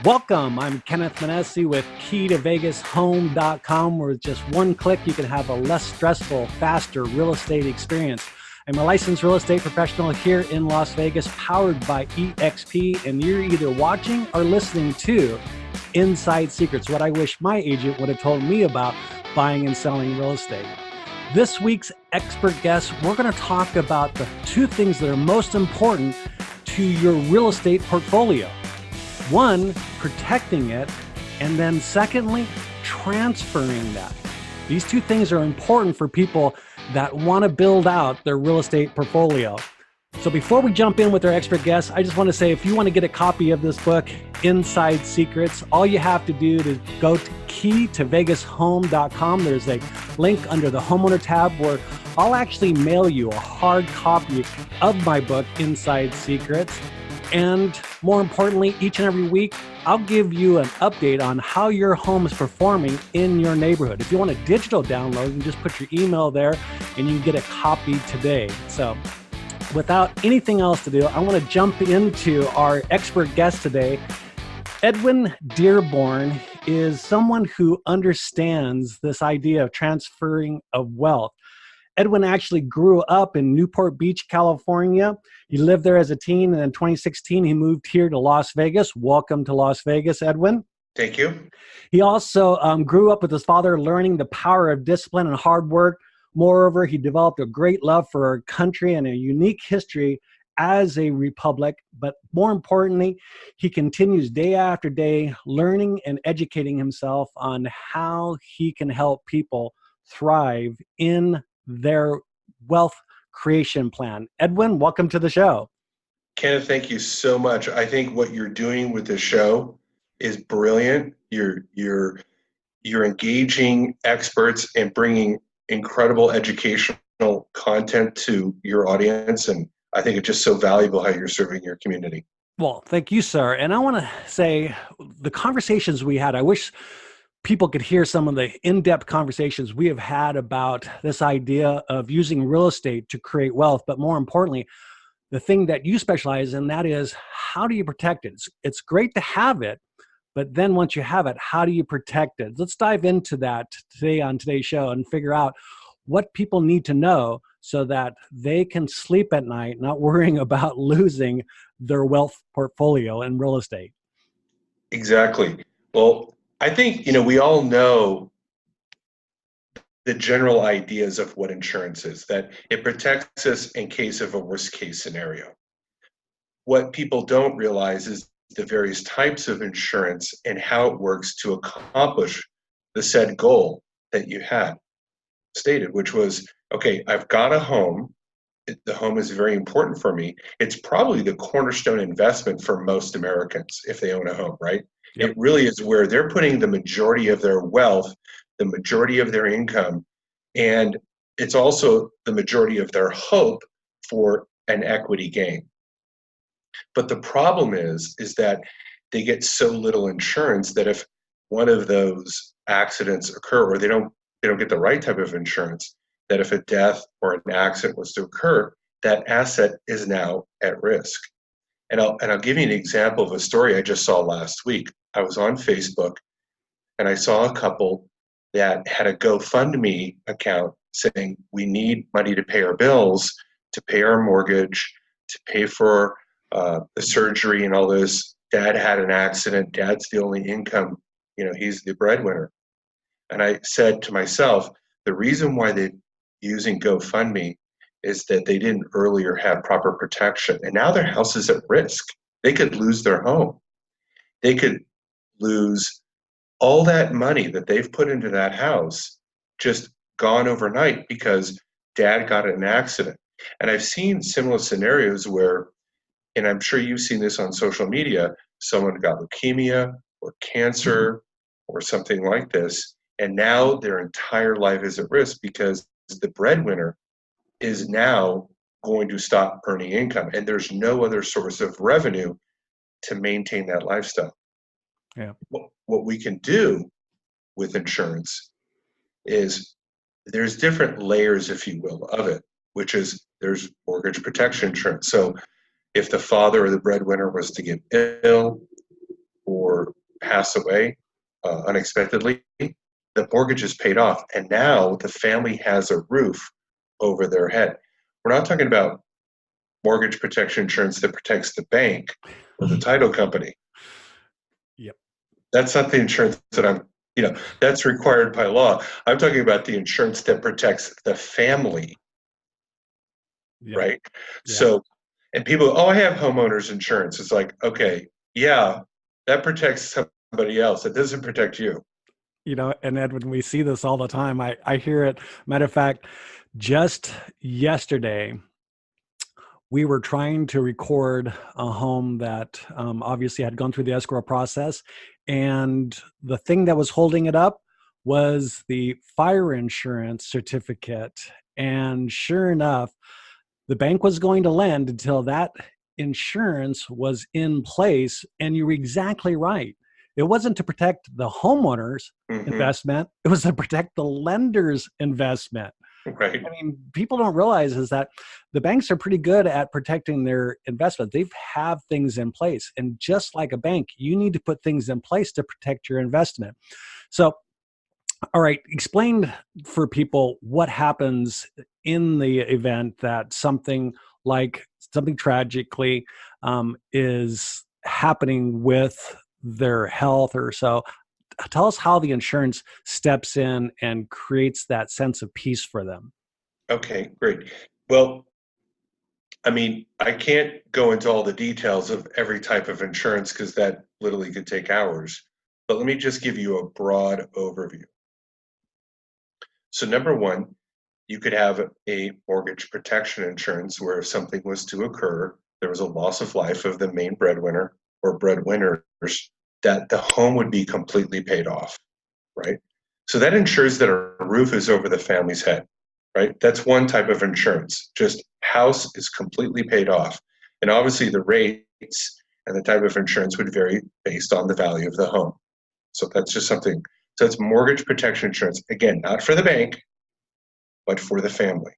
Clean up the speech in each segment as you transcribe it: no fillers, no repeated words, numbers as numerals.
Welcome, I'm Kenneth Manesse with KEYtoVEGAShome.com, where with just one click you can have a less stressful, faster real estate experience. I'm a licensed real estate professional here in Las Vegas, powered by EXP, and you're either watching or listening to Inside Secrets, what I wish my agent would have told me about buying and selling real estate. This week's expert guest, we're going to talk about the two things that are most important to your real estate portfolio. One, protecting it, and then secondly, transferring that. These two things are important for people that want to build out their real estate portfolio. So before we jump in with our expert guest, I just want to say, if you want to get a copy of this book, Inside Secrets, all you have to do is go to KEYtoVEGAShome.com. There's a link under the homeowner tab where I'll actually mail you a hard copy of my book, Inside Secrets. And more importantly, each and every week, I'll give you an update on how your home is performing in your neighborhood. If you want a digital download, you can just put your email there and you can get a copy today. So without anything else to do, I want to jump into our expert guest today. Edwin Dearborn is someone who understands this idea of transferring of wealth. Edwin actually grew up in Newport Beach, California. He lived there as a teen, and in 2016, he moved here to Las Vegas. Welcome to Las Vegas, Edwin. Thank you. He also grew up with his father, learning the power of discipline and hard work. Moreover, he developed a great love for our country and a unique history as a republic. But more importantly, he continues day after day learning and educating himself on how he can help people thrive in their wealth creation plan. Edwin, welcome to the show. Kenneth, thank you so much. I think what you're doing with the show is brilliant. You're engaging experts and bringing incredible educational content to your audience, and I think it's just so valuable how you're serving your community. Well, thank you, sir. And I want to say the conversations we had, I wish people could hear some of the in-depth conversations we have had about this idea of using real estate to create wealth. But more importantly, the thing that you specialize in, that is, how do you protect it? It's great to have it, but then once you have it, how do you protect it? Let's dive into that today on today's show and figure out what people need to know so that they can sleep at night not worrying about losing their wealth portfolio in real estate. Exactly. Well, I think, we all know the general ideas of what insurance is, that it protects us in case of a worst case scenario. What people don't realize is the various types of insurance and how it works to accomplish the said goal that you had stated, which was, okay, I've got a home. The home is very important for me. It's probably the cornerstone investment for most Americans if they own a home, right? Yep. It really is where they're putting the majority of their wealth, the majority of their income, and it's also the majority of their hope for an equity gain. But the problem is that they get so little insurance that if one of those accidents occur, or they don't get the right type of insurance, that if a death or an accident was to occur, that asset is now at risk. And I'll give you an example of a story I just saw last week. I was on Facebook and I saw a couple that had a GoFundMe account saying, we need money to pay our bills, to pay our mortgage, to pay for the surgery and all this. Dad had an accident. Dad's the only income. He's the breadwinner. And I said to myself, the reason why they're using GoFundMe is that they didn't earlier have proper protection. And now their house is at risk. They could lose their home. They could lose all that money that they've put into that house, just gone overnight because dad got in an accident. And I've seen similar scenarios where, and I'm sure you've seen this on social media, someone got leukemia or cancer or something like this, and now their entire life is at risk because the breadwinner is now going to stop earning income, and there's no other source of revenue to maintain that lifestyle. Yeah. What we can do with insurance is there's different layers, if you will, of it, which is there's mortgage protection insurance. So if the father or the breadwinner was to get ill, or pass away unexpectedly, the mortgage is paid off, and now the family has a roof over their head. We're not talking about mortgage protection insurance that protects the bank or the title company. Yep. That's not the insurance that that's required by law. I'm talking about the insurance that protects the family, Yep. right? Yeah. So, and people, oh, I have homeowners insurance. It's like, okay, yeah, that protects somebody else. It doesn't protect you. And Edwin, we see this all the time. I hear it. Matter of fact, just yesterday, we were trying to record a home that obviously had gone through the escrow process. And the thing that was holding it up was the fire insurance certificate. And sure enough, the bank was going to lend until that insurance was in place. And you were exactly right. It wasn't to protect the homeowner's investment, it was to protect the lender's investment. Right. I mean, people don't realize is that the banks are pretty good at protecting their investment. They have things in place. And just like a bank, you need to put things in place to protect your investment. So, all right, explain for people what happens in the event that something tragically is happening with their health or so. Tell us how the insurance steps in and creates that sense of peace for them. Okay, great. Well, I mean, I can't go into all the details of every type of insurance because that literally could take hours. But let me just give you a broad overview. So, number one, you could have a mortgage protection insurance where if something was to occur, there was a loss of life of the main breadwinner or breadwinners, that the home would be completely paid off, right? So that ensures that a roof is over the family's head, right? That's one type of insurance. Just house is completely paid off. And obviously the rates and the type of insurance would vary based on the value of the home. So that's just something. So it's mortgage protection insurance. Again, not for the bank, but for the family.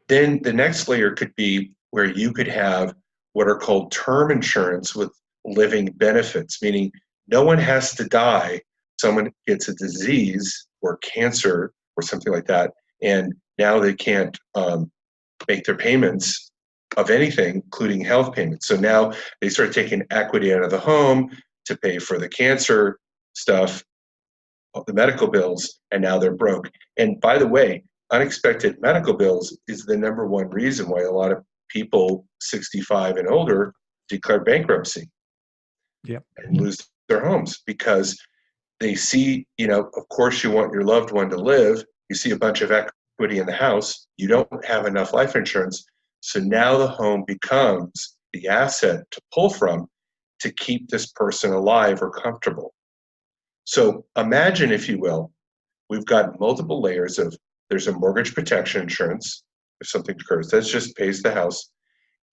Then the next layer could be where you could have what are called term insurance with living benefits, meaning no one has to die. Someone gets a disease or cancer or something like that, and now they can't make their payments of anything, including health payments. So now they start taking equity out of the home to pay for the cancer stuff, the medical bills, and now they're broke. And by the way, unexpected medical bills is the number one reason why a lot of people 65 and older declare bankruptcy. Yep. And lose their homes because they see, of course you want your loved one to live. You see a bunch of equity in the house. You don't have enough life insurance. So now the home becomes the asset to pull from to keep this person alive or comfortable. So imagine, if you will, we've got multiple layers of, there's a mortgage protection insurance. If something occurs, that just pays the house.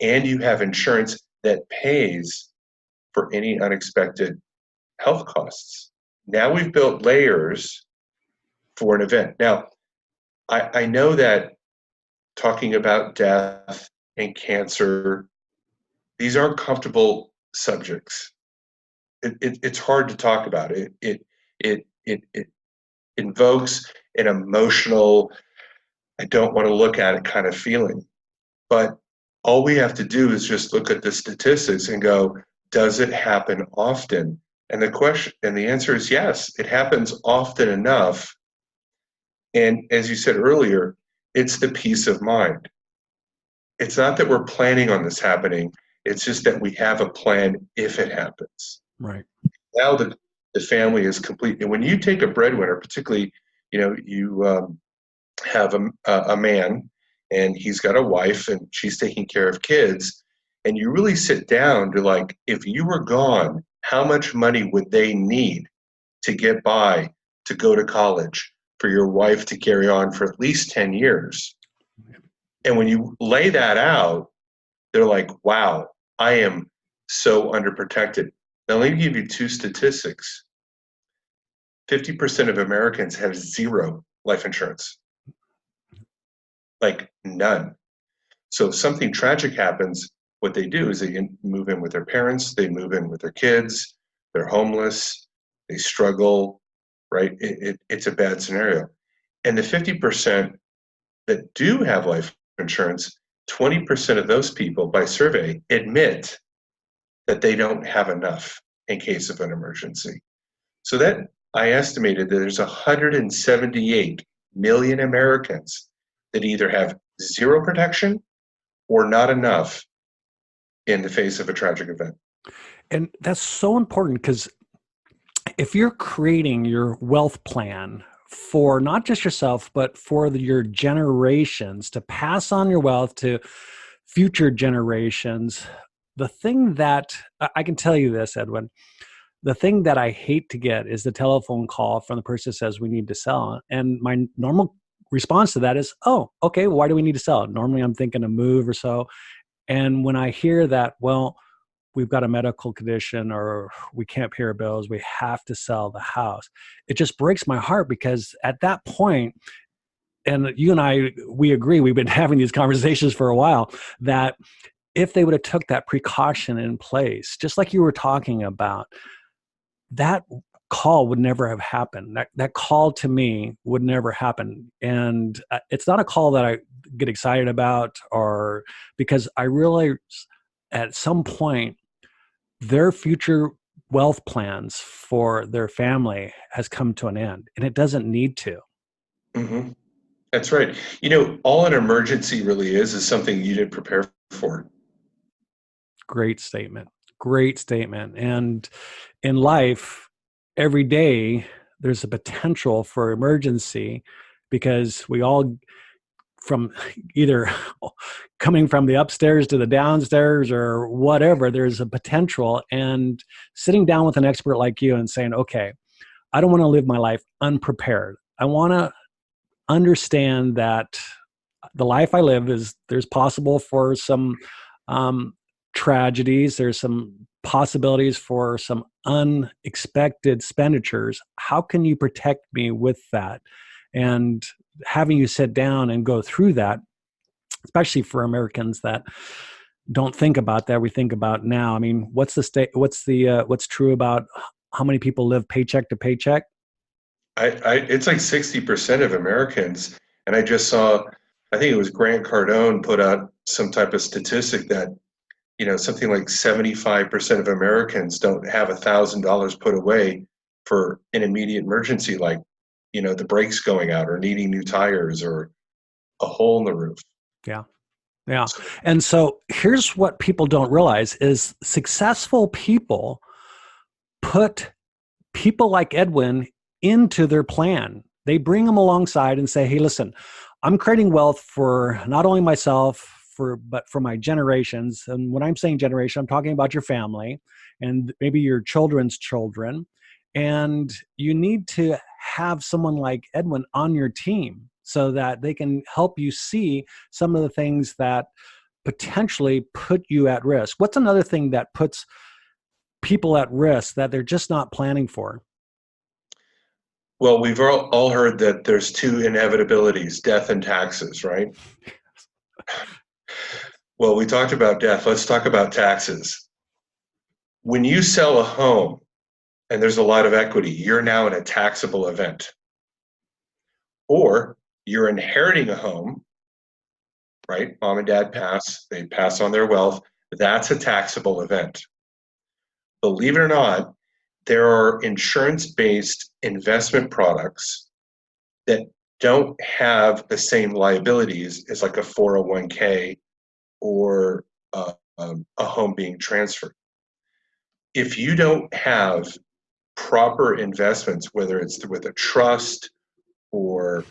And you have insurance that pays for any unexpected health costs. Now we've built layers for an event. Now, I know that talking about death and cancer, these aren't comfortable subjects. It's hard to talk about. It invokes an emotional, I don't want to look at it kind of feeling. But all we have to do is just look at the statistics and go, does it happen often? And the answer is yes, it happens often enough. And as you said earlier, it's the peace of mind. It's not that we're planning on this happening. It's just that we have a plan if it happens. Right. Now the family is complete. And when you take a breadwinner, particularly, you have a man and he's got a wife and she's taking care of kids, and you really sit down to like, if you were gone, how much money would they need to get by, to go to college, for your wife to carry on for at least 10 years? And when you lay that out, they're like, wow, I am so underprotected. Now let me give you two statistics. 50% of Americans have zero life insurance. Like none. So if something tragic happens, what they do is they move in with their parents, they move in with their kids, they're homeless, they struggle, right? It's a bad scenario. And the 50% that do have life insurance, 20% of those people by survey admit that they don't have enough in case of an emergency. So that I estimated that there's 178 million Americans that either have zero protection or not enough in the face of a tragic event. And that's so important because if you're creating your wealth plan for not just yourself, but for your generations to pass on your wealth to future generations, the thing that I can tell you this, Edwin, the thing that I hate to get is the telephone call from the person that says we need to sell. And my normal response to that is, oh, okay, why do we need to sell? Normally I'm thinking a move or so. And when I hear that, well, we've got a medical condition or we can't pay our bills, we have to sell the house, it just breaks my heart because at that point, and you and I, we agree, we've been having these conversations for a while, that if they would have took that precaution in place, just like you were talking about, that call would never have happened. That call to me would never happen. And it's not a call that I get excited about, or because I realize at some point their future wealth plans for their family has come to an end, and it doesn't need to. Mm-hmm. That's right. All an emergency really is something you didn't prepare for. Great statement. Great statement. And in life, every day, there's a potential for emergency because we all, from either coming from the upstairs to the downstairs or whatever, there's a potential. And sitting down with an expert like you and saying, okay, I don't want to live my life unprepared. I want to understand that the life I live there's possible for some tragedies. There's some possibilities for some unexpected expenditures. How can you protect me with that? And having you sit down and go through that, especially for Americans that don't think about that, we think about now. I mean, what's true about how many people live paycheck to paycheck? It's like 60% of Americans, and I just saw, I think it was Grant Cardone put out some type of statistic that, something like 75% of Americans don't have $1,000 put away for an immediate emergency, like, the brakes going out or needing new tires or a hole in the roof. Yeah. Yeah. And so here's what people don't realize is successful people put people like Edwin into their plan. They bring them alongside and say, hey, listen, I'm creating wealth for not only myself, but for my generations. And when I'm saying generation, I'm talking about your family and maybe your children's children. And you need to have someone like Edwin on your team so that they can help you see some of the things that potentially put you at risk. What's another thing that puts people at risk that they're just not planning for? Well, we've all heard that there's two inevitabilities, death and taxes, right? Well, we talked about death. Let's talk about taxes. When you sell a home and there's a lot of equity, you're now in a taxable event. Or you're inheriting a home, right? Mom and dad pass, they pass on their wealth. That's a taxable event. Believe it or not, there are insurance-based investment products that don't have the same liabilities as like a 401k or a home being transferred. If you don't have proper investments, whether it's with a trust or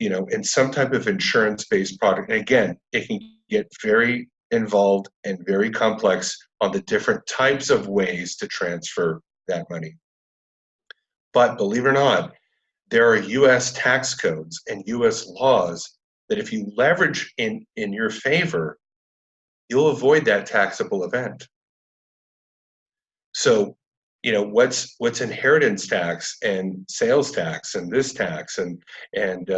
in some type of insurance-based product, and again, it can get very involved and very complex on the different types of ways to transfer that money. But believe it or not, there are U.S. tax codes and U.S. laws that if you leverage in your favor, you'll avoid that taxable event. So, what's inheritance tax and sales tax and this tax and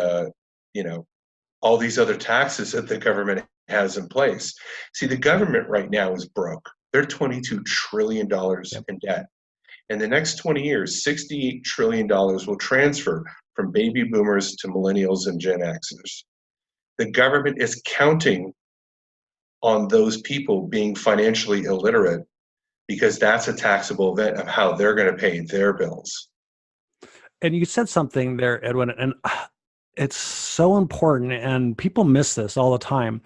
all these other taxes that the government has in place. See, the government right now is broke. They're $22 trillion Yep. in debt. In the next 20 years, $68 trillion will transfer from baby boomers to millennials and Gen Xers. The government is counting on those people being financially illiterate because that's a taxable event of how they're going to pay their bills. And you said something there, Edwin, and it's so important, and people miss this all the time.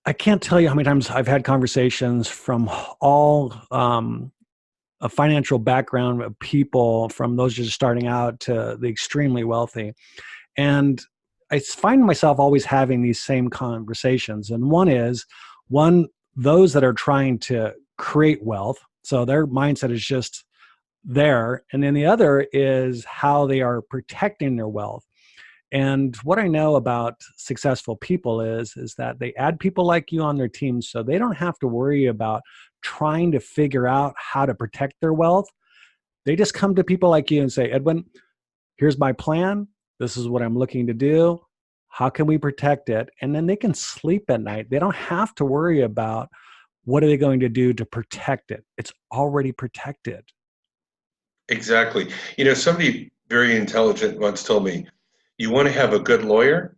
I can't tell you how many times I've had conversations from all a financial background of people, from those just starting out to the extremely wealthy. And I find myself always having these same conversations. And one, those that are trying to create wealth. So their mindset is just there. And then the other is how they are protecting their wealth. And what I know about successful people is that they add people like you on their team so they don't have to worry about trying to figure out how to protect their wealth. They just come to people like you and say, Edwin, here's my plan. This is what I'm looking to do. How can we protect it? And then they can sleep at night. They don't have to worry about what are they going to do to protect it. It's already protected. Exactly. Somebody very intelligent once told me, you want to have a good lawyer,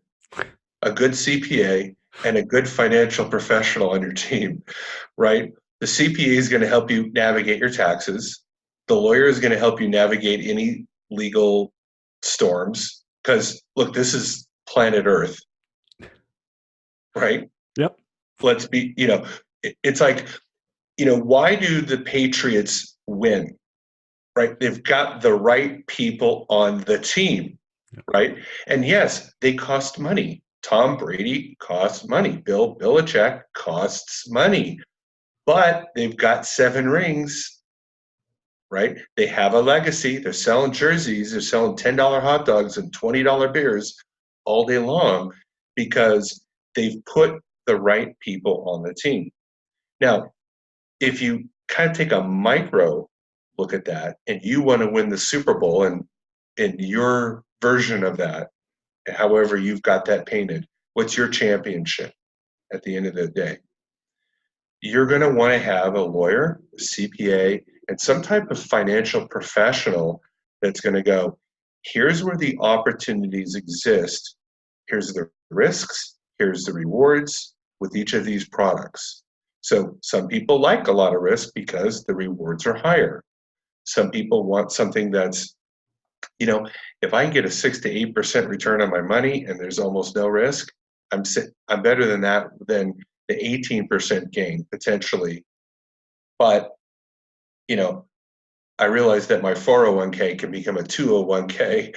a good CPA, and a good financial professional on your team, right? The CPA is going to help you navigate your taxes. The lawyer is going to help you navigate any legal storms. Because, look, this is planet Earth, right? Yep. Let's be, it's like, why do the Patriots win, right? They've got the right people on the team, right? And yes, they cost money. Tom Brady costs money. Bill Belichick costs money. But they've got 7 rings, right? They have a legacy. They're selling jerseys. They're selling $10 hot dogs and $20 beers all day long because they've put the right people on the team. Now, if you kind of take a micro look at that and you want to win the Super Bowl and in your version of that, however you've got that painted, what's your championship at the end of the day? You're going to want to have a lawyer, a CPA, and some type of financial professional that's going to go, here's where the opportunities exist. Here's the risks. Here's the rewards with each of these products. So some people like a lot of risk because the rewards are higher. Some people want something that's, if I can get a 6 to 8% return on my money and there's almost no risk, I'm better than that than the 18% gain potentially. But, I realized that my 401k can become a 201k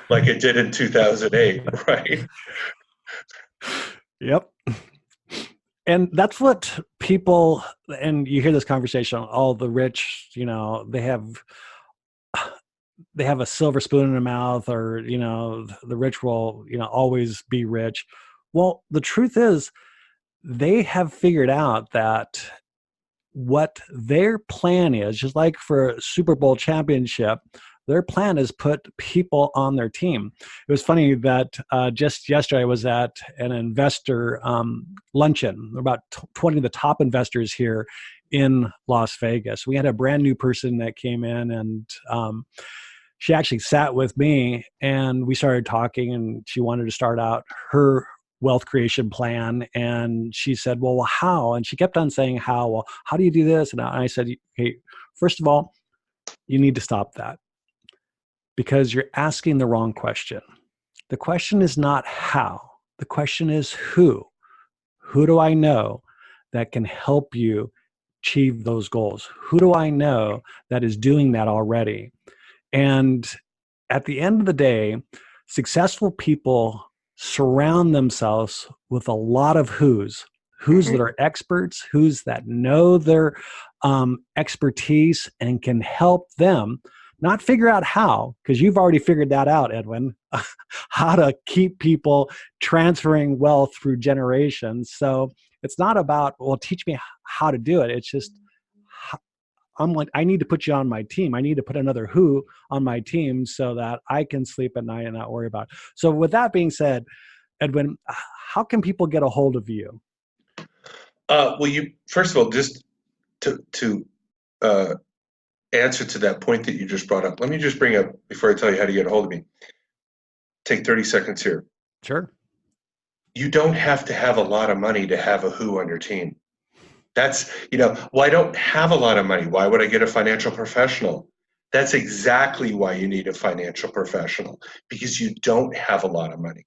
like it did in 2008, right? Yep. And that's what people, and you hear this conversation, all the rich, they have a silver spoon in their mouth, or, the rich will, always be rich. Well, the truth is they have figured out that what their plan is, just like for a Super Bowl championship, their plan is put people on their team. It was funny that just yesterday I was at an investor luncheon, about 20 of the top investors here in Las Vegas. We had a brand new person that came in, and she actually sat with me and we started talking, and she wanted to start out her wealth creation plan. And she said, well, how? And she kept on saying, how? Well, how do you do this? And I said, okay, first of all, you need to stop that because you're asking the wrong question. The question is not how. The question is who. Who do I know that can help you achieve those goals? Who do I know that is doing that already? And at the end of the day, successful people surround themselves with a lot of who's that are experts, who's that know their expertise and can help them, not figure out how, because you've already figured that out, Edwin, how to keep people transferring wealth through generations. So it's not about, well, teach me how to do it. It's just, I'm like, I need to put you on my team. I need to put another who on my team so that I can sleep at night and not worry about it. So with that being said, Edwin, how can people get a hold of you? Well, you first of all, just to uh, answer to that point that you just brought up, let me just bring up before I tell you how to get a hold of me. Take 30 seconds here. Sure. You don't have to have a lot of money to have a who on your team. That's, well, I don't have a lot of money. Why would I get a financial professional? That's exactly why you need a financial professional, because you don't have a lot of money.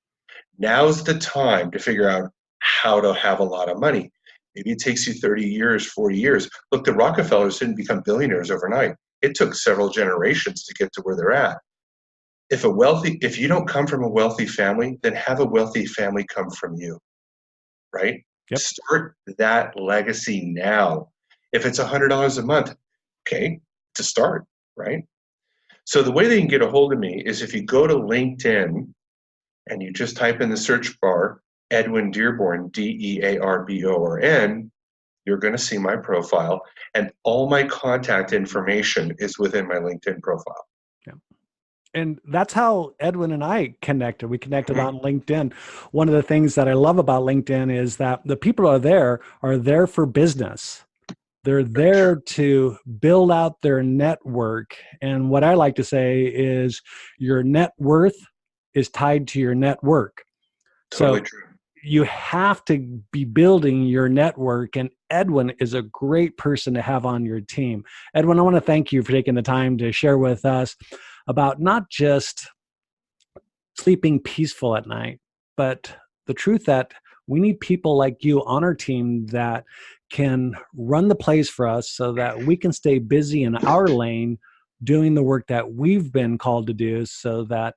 Now's the time to figure out how to have a lot of money. Maybe it takes you 30 years, 40 years. Look, the Rockefellers didn't become billionaires overnight. It took several generations to get to where they're at. If you don't come from a wealthy family, then have a wealthy family come from you, right? Yep. Start that legacy now. If it's $100 a month, okay, to start, right? So the way they can get a hold of me is if you go to LinkedIn and you just type in the search bar, Edwin Dearborn, Dearborn, you're going to see my profile, and all my contact information is within my LinkedIn profile. Yeah. And that's how Edwin and I connected. We connected on LinkedIn. One of the things that I love about LinkedIn is that the people are there for business. They're there to build out their network. And what I like to say is your net worth is tied to your network. Totally So true. you have to be building your network, and Edwin is a great person to have on your team. Edwin, I want to thank you for taking the time to share with us about not just sleeping peaceful at night, but the truth that we need people like you on our team that can run the plays for us so that we can stay busy in our lane doing the work that we've been called to do so that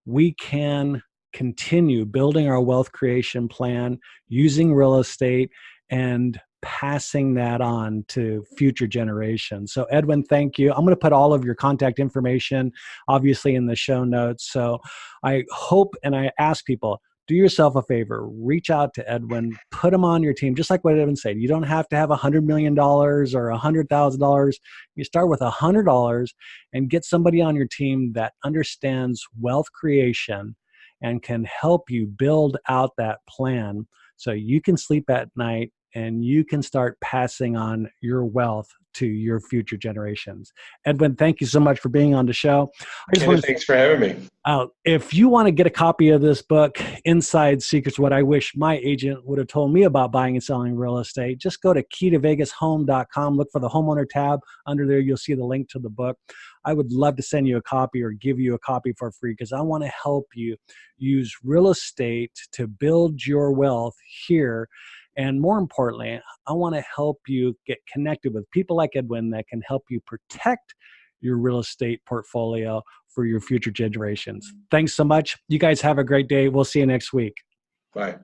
we can continue building our wealth creation plan using real estate and passing that on to future generations. So Edwin, thank you. I'm going to put all of your contact information obviously in the show notes. So I hope and I ask people, do yourself a favor, reach out to Edwin, put him on your team, just like what Edwin said. You don't have to have $100 million or $100,000. You start with $100 and get somebody on your team that understands wealth creation and can help you build out that plan so you can sleep at night and you can start passing on your wealth to your future generations. Edwin, thank you so much for being on the show. Thanks for having me. If you want to get a copy of this book, Inside Secrets, What I Wish My Agent Would Have Told Me About Buying and Selling Real Estate, just go to KEYtoVEGAShome.com, look for the homeowner tab. Under there, you'll see the link to the book. I would love to send you a copy or give you a copy for free because I want to help you use real estate to build your wealth here. And more importantly, I want to help you get connected with people like Edwin that can help you protect your real estate portfolio for your future generations. Thanks so much. You guys have a great day. We'll see you next week. Bye.